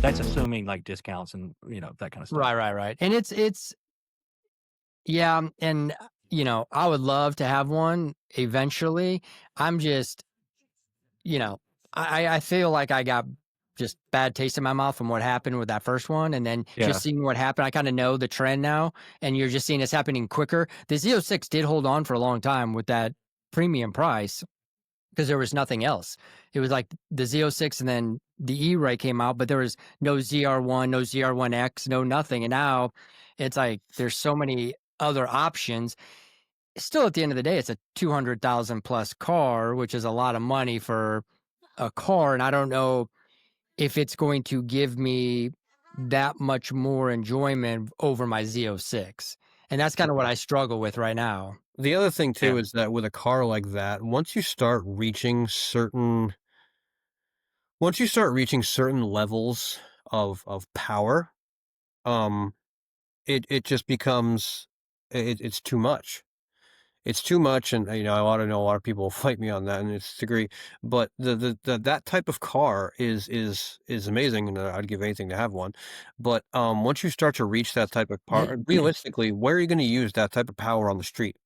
that's assuming like discounts and that kind of stuff. Right. And yeah, and I would love to have one eventually. I'm just, you know, I feel like I got just bad taste in my mouth from what happened with that first one, and then just Yeah. seeing what happened, I kind of know the trend now, and you're just seeing this happening quicker. The Z06 did hold on for a long time with that premium price because there was nothing else. It was like the Z06 and then the E-Ray came out, but there was no ZR1, no ZR1X, no nothing. And now it's like there's so many other options. Still, at the end of the day, it's a 200,000 plus car, which is a lot of money for a car. And I don't know if it's going to give me that much more enjoyment over my Z06. And that's kind of what I struggle with right now. The other thing Yeah. too is that with a car like that, once you start reaching certain levels of power, um, it just becomes it's too much. It's too much, and, I know a lot of people will fight me on that, and it's degree, but that type of car is amazing, and, I'd give anything to have one, but, once you start to reach that type of power realistically, where are you gonna use that type of power on the street,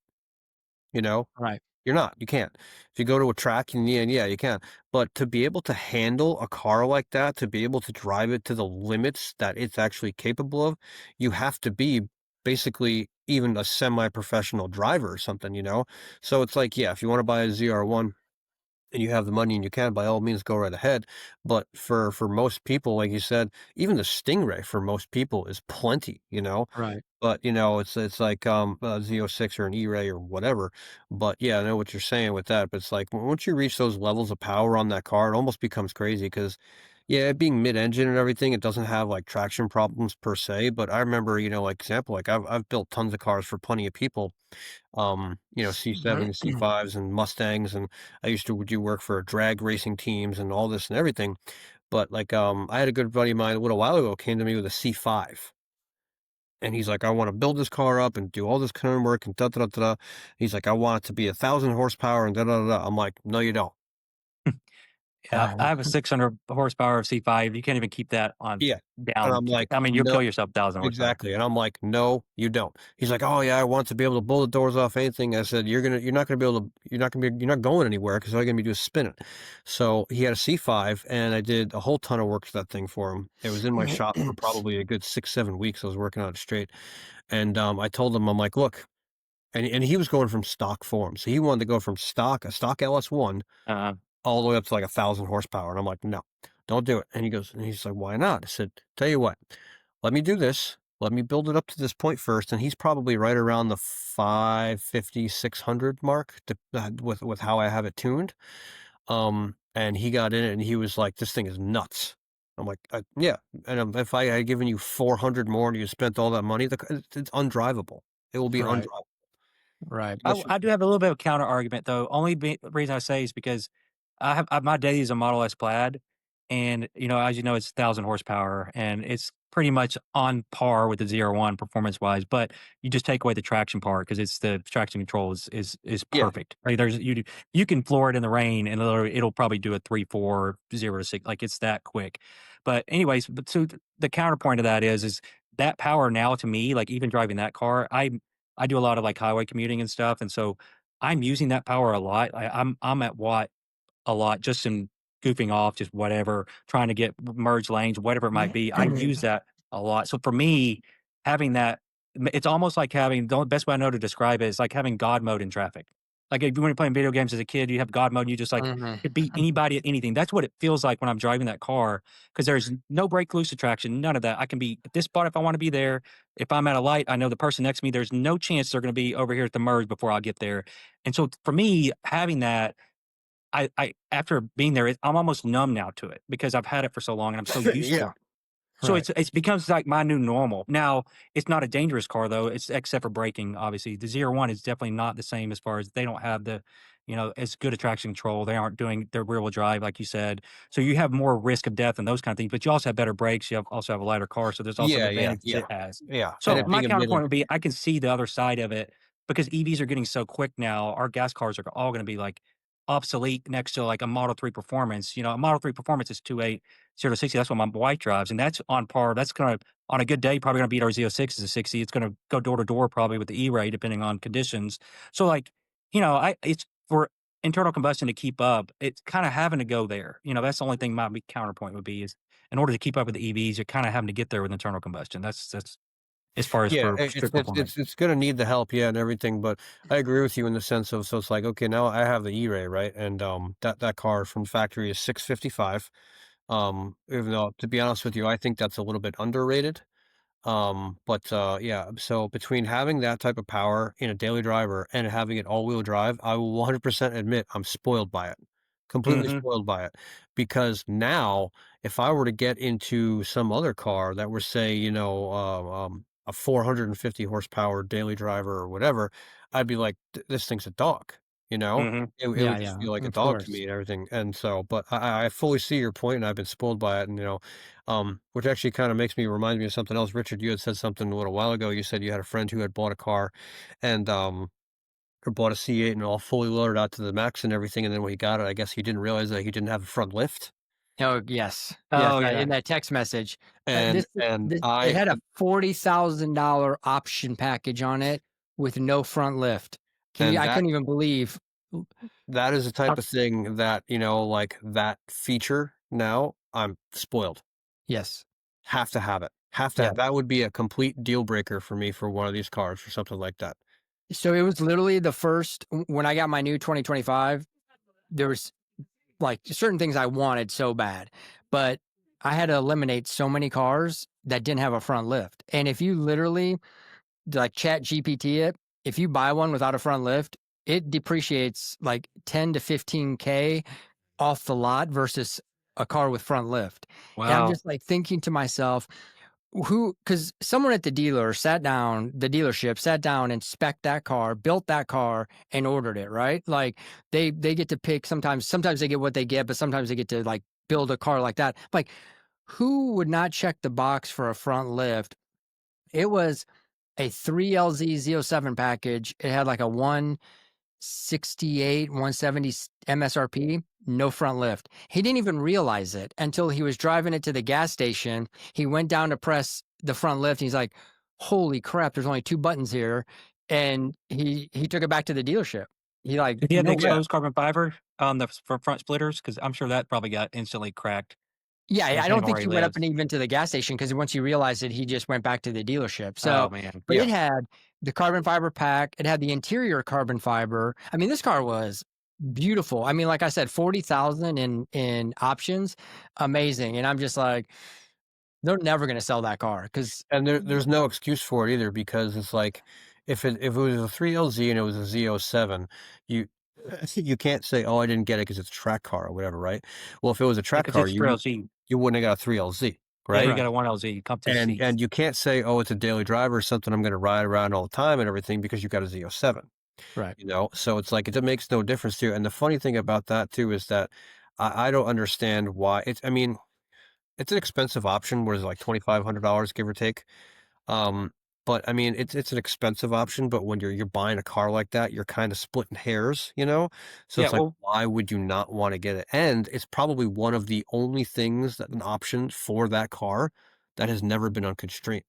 you know? Right. You're not, you can't. If you go to a track and yeah, you can, but to be able to handle a car like that, to be able to drive it to the limits that it's actually capable of, you have to be basically even a semi-professional driver or something, you know? So it's like, yeah, if you wanna buy a ZR1 and you have the money and you can, by all means, go right ahead, but for most people, like you said, even the Stingray for most people is plenty, you know? Right. But, it's like, Z06 or an E-Ray or whatever, but, yeah, I know what you're saying with that, but it's like, once you reach those levels of power on that car, it almost becomes crazy because, yeah, it being mid-engine and everything, it doesn't have, like, traction problems per se, but I remember, like, example, like, I've built tons of cars for plenty of people, C7, C5s, and Mustangs, and I used to do work for drag racing teams and all this and everything, but, like, I had a good buddy of mine a little while ago came to me with a C5. And he's like, "I wanna build this car up and do all this kind of work and da da da da." He's like, "I want it to be 1,000 horsepower and da da da da." I'm like, "No, you don't." Yeah, I have a 600 horsepower C5. You can't even keep that on Yeah. And down. I'm like, I mean, you'll "No." kill yourself 1,000 horsepower. Exactly, and I'm like, "No, you don't." He's like, "Oh, yeah, I want to be able to blow the doors off anything." I said, you're not going anywhere because all you're gonna be doing is spinning." So, he had a C5, and I did a whole ton of work to that thing for him. It was in my shop for probably a good 6, 7 weeks. I was working on it straight, and, I told him, I'm like, "Look." And he was going from stock form, so he wanted to go from a stock LS1 Uh, all the way up to, like, 1,000 horsepower, and I'm like, "No, don't do it." And he's like, "Why not?" I said, "Tell you what, let me do this. Let me build it up to this point first." And he's probably right around the 550, 600 mark with how I have it tuned. And he got in it, and he was like, "This thing is nuts." I'm like, yeah." And, if I had given you 400 more and you spent all that money, it's undrivable. It will be Right. undrivable. Right. I Unless you I do have a little bit of counter argument though. Reason I say is because my daily is a Model S Plaid, and as you know, it's 1,000 horsepower, and it's pretty much on par with the ZR1 performance wise. But you just take away the traction part because it's the traction control is Yeah. perfect. Like you can floor it in the rain, and it'll probably do a 3.4, 0 to 6. Like it's that quick. But anyways, the counterpoint to that is that power now to me, like even driving that car, I do a lot of like highway commuting and stuff, and so I'm using that power a lot. I'm at Watt a lot just in goofing off, just whatever, trying to get merge lanes, whatever it might be. I use that a lot. So for me, having that, it's almost like having the best way I know to describe it is like having God mode in traffic. Like if you were playing video games as a kid, you have God mode, and you just like Mhm. could beat anybody at anything. That's what it feels like when I'm driving that car because there's no brake loose attraction, none of that. I can be at this spot if I want to be there. If I'm at a light, I know the person next to me, there's no chance they're going to be over here at the merge before I get there. And so for me, having that I after being there, I'm almost numb now to it because I've had it for so long and I'm so used to Yeah. it. So Right. it's becomes like my new normal. Now, it's not a dangerous car though, it's except for braking, obviously. The ZR1 is definitely not the same as far as they don't have as good a traction control. They aren't doing their rear wheel drive, like you said. So you have more risk of death and those kind of things, but you also have better brakes. Also have a lighter car. So there's also the Yeah, yeah, advantages yeah. it has. Yeah, and So it my being a counterpoint middle. would be I can see the other side of it because EVs are getting so quick now. Our gas cars are all going to be like obsolete next to like a Model 3 Performance. You know, a Model 3 Performance is 2.8, 0 to 60. That's what my wife drives, and that's on par. That's gonna on a good day probably gonna beat our Z06 as a 60. It's gonna go door to door probably with the E-Ray depending on conditions. So like, you know, I it's for internal combustion to keep up. It's kind of having to go there. You know, that's the only thing my big counterpoint would be is in order to keep up with the EVs, you're kind of having to get there with internal combustion. That's as far as Yeah, for strict performance. it's gonna need the help, yeah, and everything, but I agree with you in the sense of so it's like, okay, now I have the E-Ray, right? And that car from factory is 655. Even though to be honest with you, I think that's a little bit underrated. Yeah, so between having that type of power in a daily driver and having it all-wheel drive, I will 100% admit I'm spoiled by it. Completely Hmm. spoiled by it. Because now, if I were to get into some other car that were, say, a 450 horsepower daily driver or whatever, I'd be like, This thing's a dog, you know? Hmm. It Yeah, would just yeah, feel like a of dog to course. me and everything. And so, but I fully see your point, and I've been spoiled by it. And which actually kind of makes me remind me of something else. Richard, you had said something a little while ago. You said you had a friend who had bought a car and or bought a C8 and all fully loaded out to the max and everything. And then when he got it, I guess he didn't realize that he didn't have a front lift. Oh, yes. Yes, Oh yeah. in that text message. And and It I had a $40,000 option package on it with no front lift. and I couldn't even believe that is the how type of thing that, like that feature now, I'm spoiled. yes. Have to have it. Have to Yeah. that would be a complete deal breaker for me for one of these cars or something like that. So it was literally the first when I got my new 2025, there was like certain things I wanted so bad, but I had to eliminate so many cars that didn't have a front lift. And if you literally like chat GPT it, if you buy one without a front lift, it depreciates like 10 to 15K off the lot versus a car with front lift. And I'm Wow. just like thinking to myself, because someone at the dealership sat down and spec'd that car, built that car, and ordered it, right? Like they get to pick sometimes they get what they get, but sometimes they get to like build a car like that. Like, who would not check the box for a front lift? It was a 3LZ Z07 package. It had like a 168, 170 MSRP, no front lift. He didn't even realize it until he was driving it to the gas station. He went down to press the front lift. And he's like, holy crap, there's only two buttons here. And he took it back to the dealership. He like, Did he have the no way. Yeah. exposed carbon fiber on the front splitters? Because I'm sure that probably got instantly cracked, Yeah, I don't depending on think where he he went up lives. and even to the gas station because once he realized it, he just went back to the dealership. Oh So, man. but Yeah. it had the carbon fiber pack. It had the interior carbon fiber. I mean, this car was beautiful. I mean, like I said, 40,000 in options, amazing. And I'm just like, they're never going to sell that car because And there's no excuse for it either because it's like if it was a 3LZ and it was a Z07, you you can't say, "Oh, I didn't get it because it's a track car or whatever," right? Well, if it was a track Because car, it's Trail Z. you wouldn't have got a 3LZ, Yeah, you right? got right, a 1LZ, comfortable And seats. you can't say, "Oh, it's a daily driver or something I'm gonna ride around all the time and everything," because you got a Z07, right, So it's like it makes no difference to you, and the funny thing about that too is that I don't understand why I mean, it's an expensive option, what is it, like $2,500, give or take? Um, but I mean, it's an expensive option, but when you're buying a car like that, you're kind of splitting hairs, you know? So Yeah, it's like, well, why would you not want to get it? And it's probably one of the only things that an option for that car that has never been on constraint.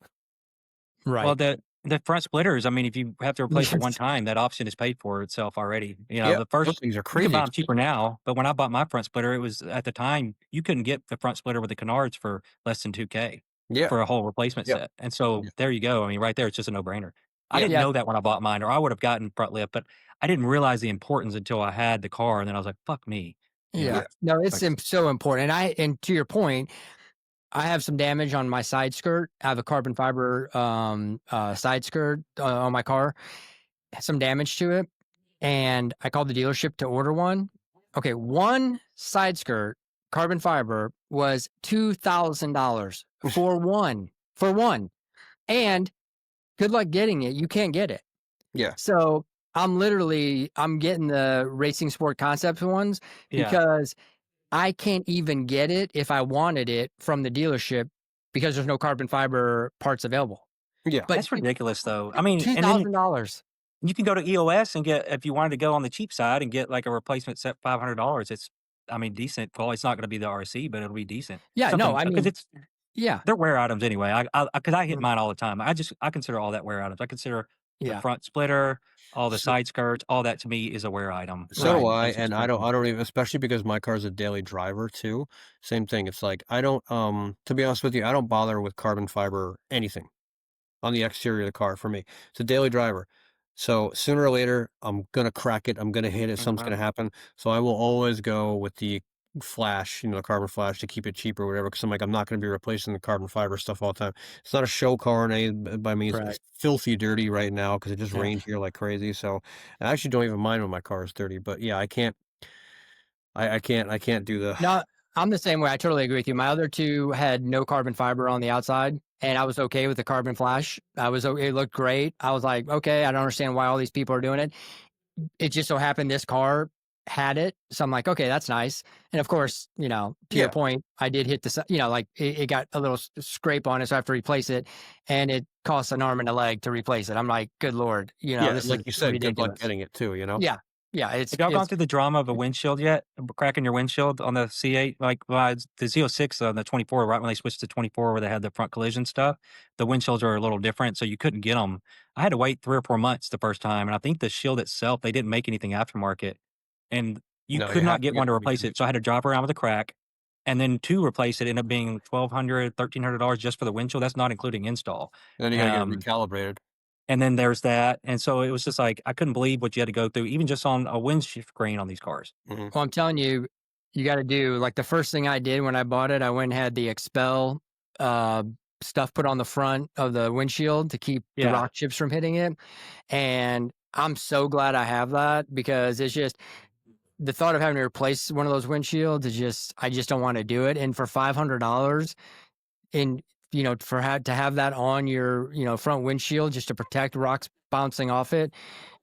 well, right. the front splitters, I mean, if you have to replace it one Yes. time, that option is paid for itself already. You know, Yeah, the those first things are you can crazy buy them cheaper expensive. now, but when I bought my front splitter, it was at the time you couldn't get the front splitter with the canards for less than 2K Yeah, for a whole replacement yeah, set. And so yeah, there you go. I mean, right there, it's just a no-brainer. I yeah. didn't Yeah. know that when I bought mine, or I would have gotten front lift, but I didn't realize the importance until I had the car, and then I was like, "Fuck me," you know. Yeah. Yeah. No, it's Like, so important. And to your point, I have some damage on my side skirt. I have a carbon fiber side skirt on my car, some damage to it. And I called the dealership to order one. Okay, one side skirt, carbon fiber, was $2,000 for one. For one. And good luck getting it. You can't get it. Yeah, So I'm getting the Racing Sport Concepts ones yeah. because I can't even get it if I wanted it from the dealership because there's no carbon fiber parts available. yeah. But That's ridiculous, though. I mean, and then $2,000. You can go to EOS and get if you wanted to go on the cheap side and get like a replacement set $500. It's I mean decent. Well, it's not going to be the RC, but it'll be decent. Yeah, no, Something I because mean, it's yeah, they're wear items anyway. Because I hit mine all the time. I consider all that wear items. I consider the yeah, front splitter, all the So side skirts, all that to me is a wear item. so do right. I, And it's and expensive. I don't even, especially because my car's a daily driver too. Same thing. It's like I don't to be honest with you, I don't bother with carbon fiber anything on the exterior of the car for me. It's a daily driver. So sooner or later, I'm gonna crack it. I'm gonna hit it. Something's Mhm. gonna happen. So I will always go with the flash, the carbon flash to keep it cheaper or whatever. Because I'm like, I'm not gonna be replacing the carbon fiber stuff all the time. It's not a show car, and by me, Right. it's filthy dirty right now because it just Yeah. rained here like crazy. So I actually don't even mind when my car is dirty. But yeah, I can't. I can't do the. No, I'm the same way. I totally agree with you. My other two had no carbon fiber on the outside, and I was okay with the carbon flash. It looked great. I was like, okay, I don't understand why all these people are doing it. It just so happened this car had it. So I'm like, okay, that's nice. And of course, to your Yeah, point, I did hit like it got a little scrape on it. So I have to replace it. And it costs an arm and a leg to replace it. I'm like, good Lord, yeah. this Like is you said, good luck ridiculous. getting it too. Yeah. Yeah. Have y'all gone through the drama of a windshield yet? Cracking your windshield on the C8? Like, well, the Z06 on the 24, right when they switched to 24, where they had the front collision stuff, the windshields are a little different, so you couldn't get them. I had to wait 3 or 4 months the first time, and I think the shield itself, they didn't make anything aftermarket, and you No, you Mm. could not have to get get one to one to replace get it. it. So I had to drive around with a crack, and then to replace it ended up being $1,200, $1,300 just for the windshield. That's not including install. Then you got to get it Um, recalibrated. and then there's that, and so it was just like I couldn't believe what you had to go through, even just on a windshield screen on these cars. Mhm. Well, I'm telling you, you got to do like the first thing I did when I bought it. I went and had the expel uh, stuff put on the front of the windshield to keep the Yeah. rock chips from hitting it. And I'm so glad I have that because it's just the thought of having to replace one of those windshields is just I just don't want to do it. And for $500 in to have that on your front windshield just to protect rocks bouncing off it,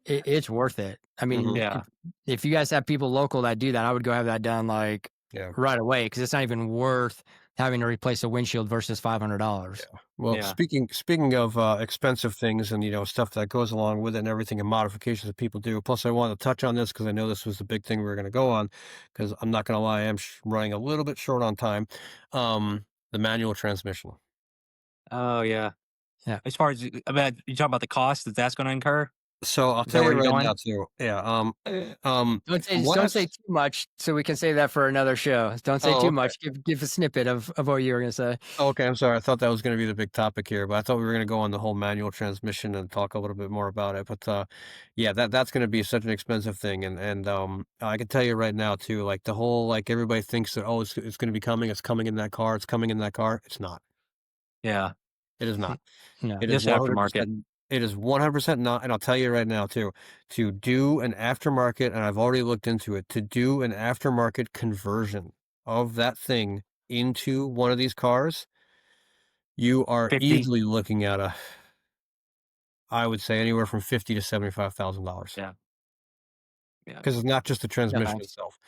it's worth it. I Mhm. mean, Yeah. if you guys have people local that do that, I would go have that done like Yeah. right away because it's not even worth having to replace a windshield versus Yeah. $500. Well, Yeah. speaking of expensive things and stuff that goes along with it and everything and modifications that people do. Plus, I want to touch on this because I know this was the big thing we were going to go on. Because I'm not going to lie, I am running a little bit short on time. The manual transmission. Oh, yeah. Yeah. As far as I mean, you talking about the cost that that's gonna incur? So I'll Is tell that you where you're right now going? too. Yeah. From Don't what I've say too much so we can save that for another show. Don't say oh, too okay. much. Give a snippet of what you were going to say. Oh, okay, I'm sorry. I thought that was going to be the big topic here, but I thought we were going to go on the whole manual transmission and talk a little bit more about it. But yeah, that's going to be such an expensive thing, and I can tell you right now too, like the whole like everybody thinks that it's going to be coming, it's coming in that car, it's coming in that car. It's not. Yeah. It is not. No. It is Just aftermarket. 100%. It is 100% not, and I'll tell you right now too, to do an aftermarket, and I've already looked into it, to do an aftermarket conversion of that thing into one of these cars, you are 50. easily looking at I would say anywhere from 50 to $75,000 Yeah. Yeah. because it's not just the No transmission thanks. itself.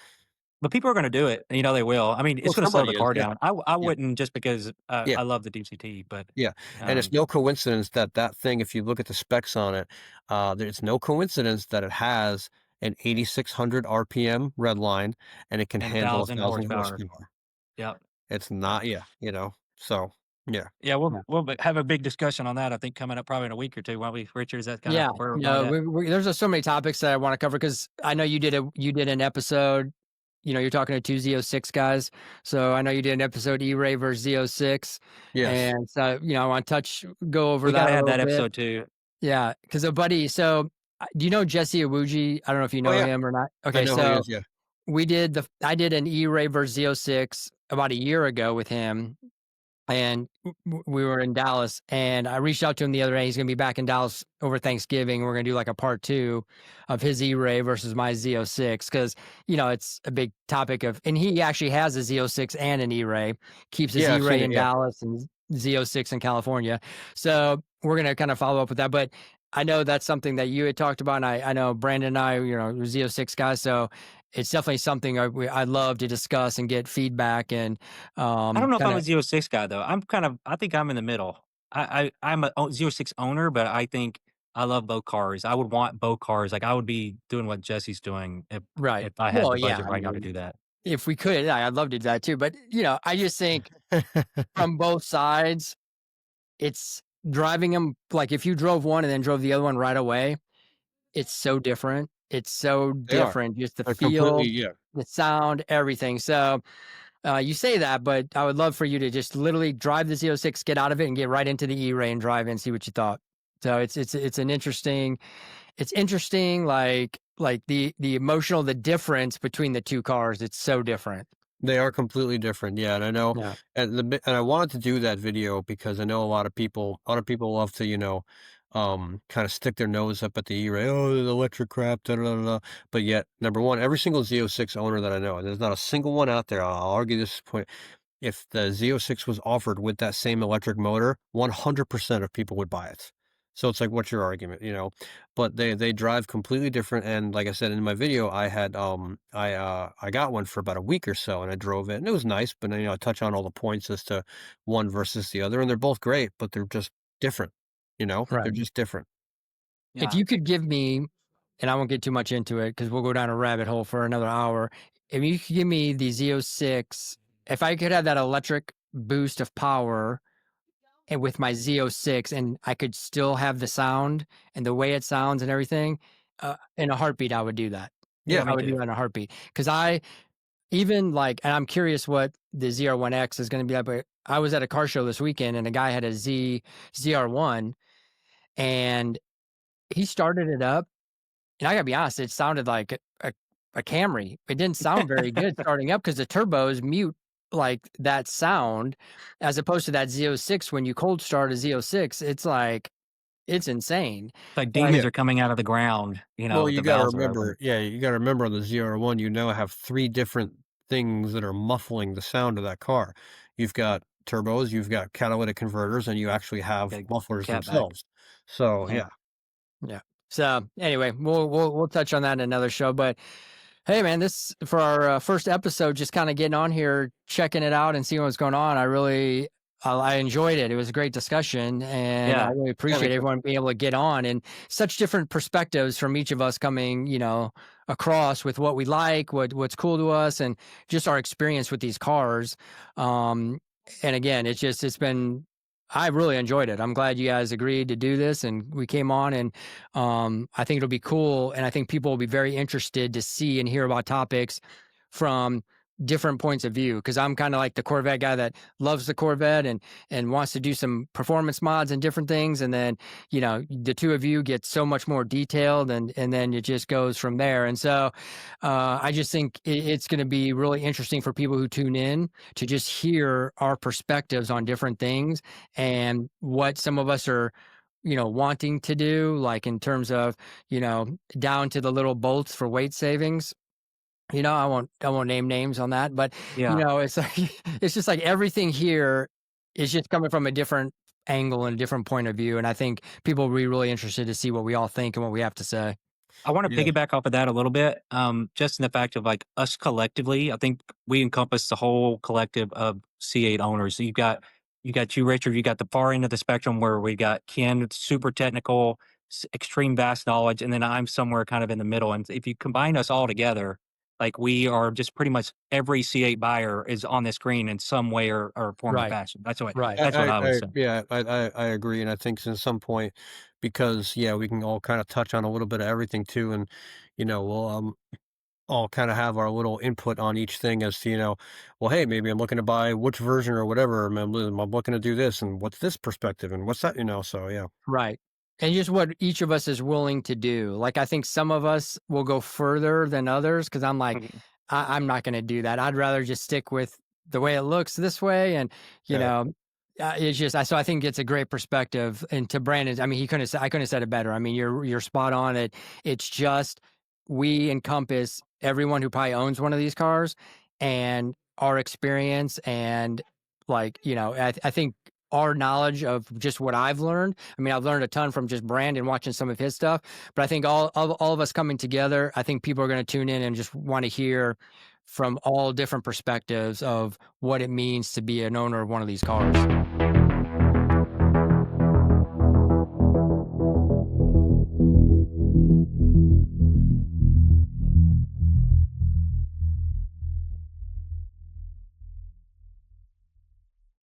But people are gonna do it, they will. I mean, Well, it's gonna slow the somebody is, car yeah, down. I yeah, wouldn't just because, yeah, I love the DCT, but, yeah, and it's um no coincidence that that thing, if you look at the specs on it, it's no coincidence that it has an 8,600 RPM red line and it can and handle 1,000 1,000 horsepower. horsepower. Yep. It's not, yeah, so yeah. Yeah, Yeah. we'll have a big discussion on that, I think, coming up probably in a week or 2, won't we, Richard? Is that kinda Yeah, where we're going no, at? there's just so many topics that I want to cover because I know you did an episode. You're talking to two Z06 guys, so I know you did an episode E-Ray versus Z06, Yes. and so I want to go over We that gotta a have little that bit. episode too. Yeah, because a buddy. So do you know Jesse Awuji? I don't know if you Oh, know yeah, him or not. I Okay, know who he so is, yeah. I did an E-Ray versus Z06 about a year ago with him, and we were in Dallas, and I reached out to him the other day. He's going to be back in Dallas over Thanksgiving. We're going to do like a part two of his E-Ray versus my Z06 because it's a big topic and he actually has a Z06 and an E-Ray. Keeps his Yeah, I've seen E-Ray it, in yeah. Dallas and Z06 in California. So we're going to kind of follow up with that, but. I know that's something that you had talked about, and I know Brandon and I, we're Z06 guys, so it's definitely something I'd love to discuss and get feedback and I don't know if kind I'm a of. zero 06 guy though. I think I'm in the middle. I'm a zero 06 owner, but I think I love both cars. I would want both cars. Like, I would be doing what Jesse's doing Right. if I had Well, the yeah, budget I right now to mean, do that. if we could, yeah, I'd love to do that too. But I just think from both sides, it's driving them like if you drove one and then drove the other one right away, it's so different. It's so They are. different, just the They're completely feel, yeah. the sound, everything. So you say that, but I would love for you to just literally drive the Z06, get out of it, and get right into the E-Ray and drive in and see what you thought. So it's an interesting, it's interesting, like the emotional, the difference between the two cars. It's so different. They are completely different, yeah, and I know, Yeah. and I wanted to do that video because I know a lot of people love to, kind of stick their nose up at the E-Ray, "Oh, the electric crap, da, da, da, da." But yet, number 1, every single Z06 owner that I know, and there's not a single one out there, I'll argue this point, if the Z06 was offered with that same electric motor, 100% of people would buy it. So it's like, what's your argument, you know? But they drive completely different, and like I said in my video, I got one for about a week or so, and I drove it, and it was nice, but then, I touch on all the points as to one versus the other, and they're both great, but they're just different, They're Right. just different. If Yeah. you could give me, and I won't get too much into it because we'll go down a rabbit hole for another hour. If you could give me the Z06, if I could have that electric boost of power and with my Z06 and I could still have the sound and the way it sounds and everything, in a heartbeat, I would do that. Yeah, Yeah. I me would do too. that in a heartbeat. Because I even like, and I'm curious what the ZR1X is going to be like, but I was at a car show this weekend and a guy had a ZR1 and he started it up. And I gotta be honest, it sounded like a Camry. It didn't sound very good starting up because the turbos mute like that sound as opposed to that Z06 when you cold start a Z06, it's like it's insane. Like Like demons are coming out of the ground, Well, the you gotta valves are open. remember you gotta remember on the ZR1, you now have 3 different things that are muffling the sound of that car. You've got turbos, you've got catalytic converters, and you actually have Okay, mufflers cat back. themselves. So, yeah, yeah. yeah. So anyway, we'll touch on that in another show. But hey, man, this for our first episode, just kind of getting on here, checking it out, and seeing what's going on. I enjoyed it. It was a great discussion, and I Yeah. really Yeah, me appreciate too. everyone being able to get on and such different perspectives from each of us coming, across with what we like, what's cool to us, and just our experience with these cars. Um, and again, it's been. I really enjoyed it. I'm glad you guys agreed to do this, and we came on, and I think it'll be cool, and I think people will be very interested to see and hear about topics from different points of view because I'm kind of like the Corvette guy that loves the Corvette and wants to do some performance mods and different things, and then the two of you get so much more detailed, and then it just goes from there. And so I just think it's going to be really interesting for people who tune in to just hear our perspectives on different things and what some of us are wanting to do, like in terms of, down to the little bolts for weight savings. I won't name names on that, but Yeah. it's like it's just like everything here is just coming from a different angle and a different point of view. And I think people will be really interested to see what we all think and what we have to say. I wanna Yeah. piggyback off of that a little bit, just in the fact of, like, us collectively, I think we encompass the whole collective of C8 owners. So you got you, Richard, you got the far end of the spectrum where we got Ken, super technical, extreme vast knowledge, and then I'm somewhere kind of in the middle, and if you combine us all together, like, we are just pretty much every C8 buyer is on the screen in some way or form or Right. fashion. That's what Right. that's what I would say. Yeah, I agree, and I think at some point, because yeah, we can all kind of touch on a little bit of everything too, and we'll all kind of have our little input on each thing as to well, hey, maybe I'm looking to buy which version or whatever, and I'm looking to do this, and what's this perspective, and what's that, so yeah, Right. And just what each of us is willing to do. Like, I think some of us will go further than others because I'm like, Mhm. I'm not going to do that. I'd rather just stick with the way it looks this way. And, you yeah, know, it's just, so I think it's a great perspective. And to Brandon, I mean, I couldn't have said it better. I mean, you're spot on it. It's just, we encompass everyone who probably owns one of these cars and our experience and like, I think our knowledge of just what I've learned. I mean, I've learned a ton from just Brandon watching some of his stuff, but I think all of us coming together, I think people are going to tune in and just want to hear from all different perspectives of what it means to be an owner of one of these cars.